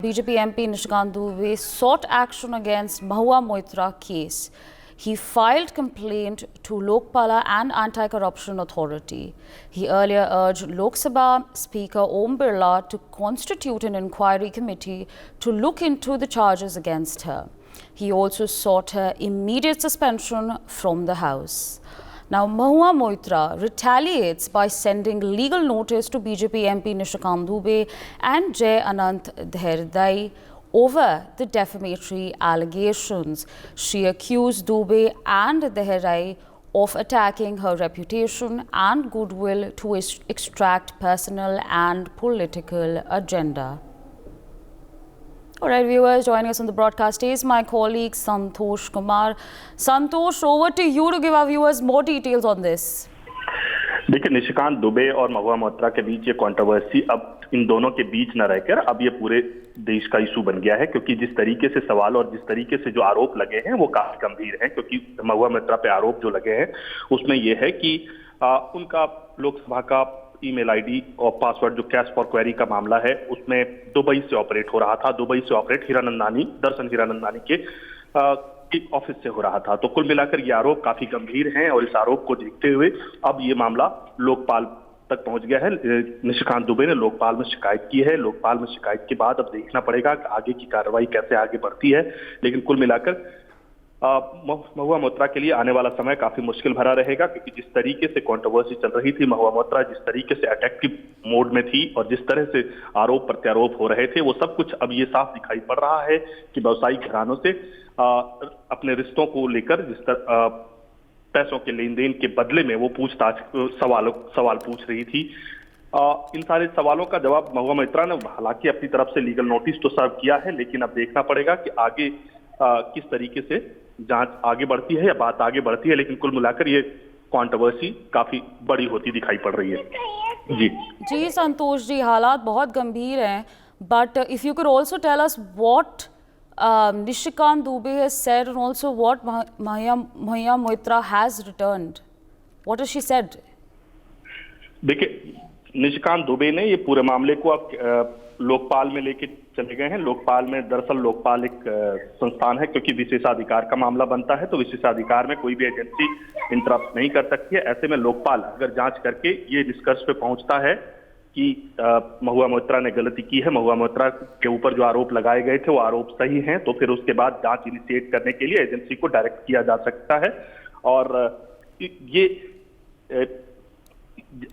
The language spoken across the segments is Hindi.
BJP MP Nishikant Dubey sought action against Mahua Moitra case. He filed complaint to Lokpala and Anti-Corruption Authority. He earlier urged Lok Sabha Speaker Om Birla to constitute an inquiry committee to look into the charges against her. He also sought her immediate suspension from the House. Now, Mahua Moitra retaliates by sending legal notice to BJP MP Nishikant Dubey and Jay Anant Dherdai over the defamatory allegations. She accused Dubey and Dherdai of attacking her reputation and goodwill to extract personal and political agenda. All right, viewers, joining us on the broadcast is my colleague Santosh Kumar. Santosh, over to you to give our viewers more details on this. देखिए, निशिकांत दुबे और महुआ मोइत्रा के बीच ये कंट्रोवर्सी अब इन दोनों के बीच न रहकर अब ये पूरे देश का इशू बन गया है, क्योंकि जिस तरीके से सवाल और जिस तरीके से जो आरोप लगे हैं वो काफी गंभीर हैं। क्योंकि महुआ मोइत्रा पे आरोप जो लगे हैं उसमें यह है कि उनका लोकसभा का ईमेल आईडी और पासवर्ड जो कैश फॉर क्वेरी का मामला है उसमें दुबई से ऑपरेट हो रहा था। दुबई से ऑपरेट दर्शन हीरानंदानी के ऑफिस से हो रहा था। तो कुल मिलाकर ये आरोप काफी गंभीर हैं और इस आरोप को देखते हुए अब ये मामला लोकपाल तक पहुंच गया है। निशिकांत दुबे ने लोकपाल में शिकायत की है। लोकपाल में शिकायत के बाद अब देखना पड़ेगा कि आगे की कार्रवाई कैसे आगे बढ़ती है। लेकिन कुल मिलाकर महुआ मोइत्रा के लिए आने वाला समय काफी मुश्किल भरा रहेगा, क्योंकि जिस तरीके से कंट्रोवर्सी चल रही थी, महुआ मोइत्रा जिस तरीके से अटैक्टिव मोड में थी और जिस तरह से आरोप प्रत्यारोप हो रहे थे, वो सब कुछ अब ये साफ दिखाई पड़ रहा है कि व्यवसायिक घरानों से अपने रिश्तों को लेकर जिस तरह पैसों के लेन देन के बदले में वो पूछताछ सवाल पूछ रही थी। इन सारे सवालों का जवाब महुआ मोइत्रा ने हालांकि अपनी तरफ से लीगल नोटिस तो सर्व किया है, लेकिन अब देखना पड़ेगा कि आगे किस तरीके से जांच आगे बढ़ती है या बात आगे बढ़ती है। लेकिन कुल मिलाकर ये कंट्रोवर्सी काफी बड़ी होती दिखाई पड़ रही है। जी संतोष जी, हालात बहुत गंभीर हैं, but if you could also tell us what Nishikant Dubey has said and also what Mahua Moitra has returned. What has she said? देखिए, निशिकांत दुबे ने ये पूरे मामले को अब लोकपाल में लेके चले गए हैं। लोकपाल में दरअसल लोकपाल एक संस्थान है, क्योंकि विशेषाधिकार का मामला बनता है तो विशेषाधिकार में कोई भी एजेंसी इंटरप्ट नहीं कर सकती है। ऐसे में लोकपाल अगर जांच करके ये निष्कर्ष पे पहुंचता है कि महुआ मोइत्रा ने गलती की है, महुआ मोइत्रा के ऊपर जो आरोप लगाए गए थे वो आरोप सही हैं, तो फिर उसके बाद जांच इनिशिएट करने के लिए एजेंसी को डायरेक्ट किया जा सकता है और ये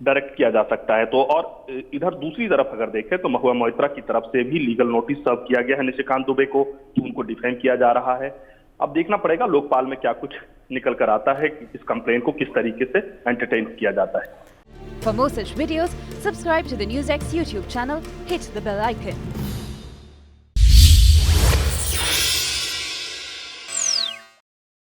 डायरेक्ट किया जा सकता है। तो और इधर दूसरी तरफ अगर देखें तो महुआ मोइत्रा की तरफ से भी लीगल नोटिस सर्व किया गया है निशिकांत दुबे को, कि उनको डिफेम किया जा रहा है। अब देखना पड़ेगा लोकपाल में क्या कुछ निकल कर आता है कि इस कंप्लेन को किस तरीके से एंटरटेन किया जाता है। For more such videos, subscribe to the NewsX YouTube channel, hit the bell icon.